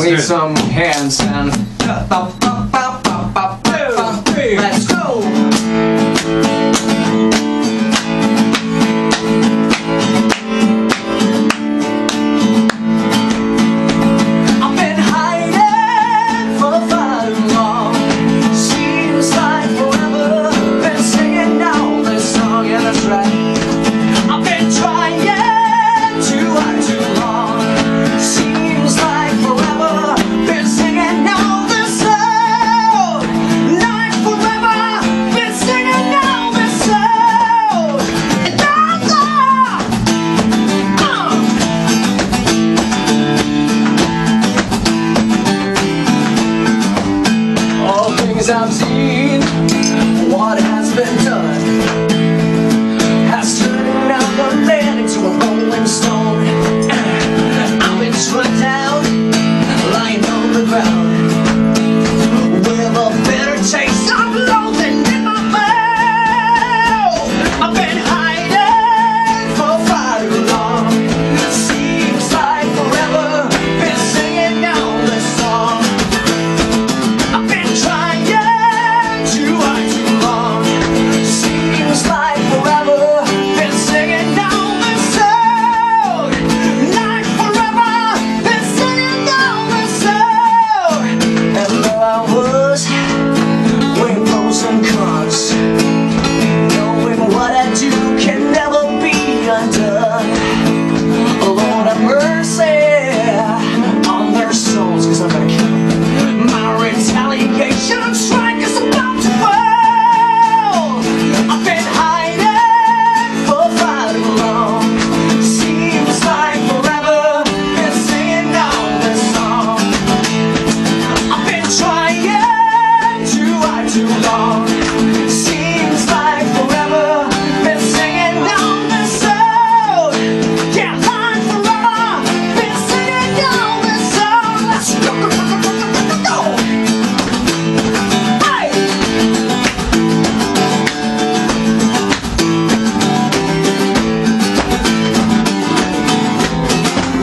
need some hands and let's go. I've been hiding for far too long. Seems like forever. Been singing now this song and that's right. I've been trying to hide too long. Seems like forever. Been singing now this song. Like forever. Been singing now this song. And all things I've seen, what has been done has turned out the man into a rolling stone. I've been struck down, lying on the ground, with a bitter taste of loathing in my mouth. I've been hiding for far too long. Seems like forever. Been singing now this song. I've been trying to hide too long. Seems like forever. Been singing now this song. Like forever. Been singing now this song. And there I was, weighing pros and cons, knowing what I do can never be undone. Lord have mercy on their souls, 'cause I'm gonna kill them. My retaliation strike is about to fall. I've been hiding for far too long. Seems like forever. Been singing now this song. I've been trying to hide too long. Seems like forever. Been singing now this song. Can't hide forever. Been singing now this song. Let's go, go, go, go, go, go, go, go. Hey!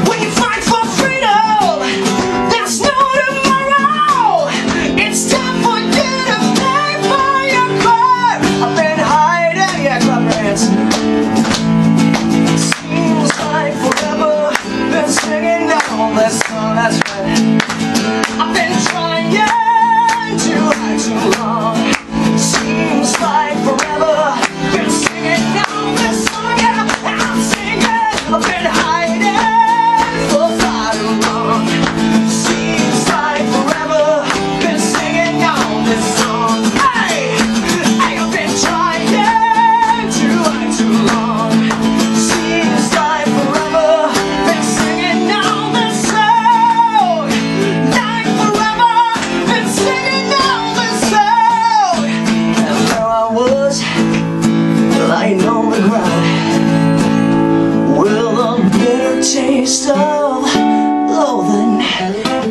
When you fight for freedom, there's no tomorrow. It's time for you to pay for your crime. I've been hiding, yeah, clap your hands. Seems like forever. Been singing down this song, that's right. I've been trying to hide too long. Seems like forever. Been singing down this song, yeah, I'm singing. I've been hiding for far too long. Seems like forever. Been singing down this song. Hey, hey, I've been trying to hide too long. Seems like forever. Been singing down this song. Like forever. Been singing down this song. And there I was, lying on the ground, with a bitter taste of loathing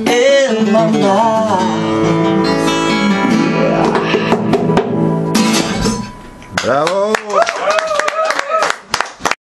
in my mouth.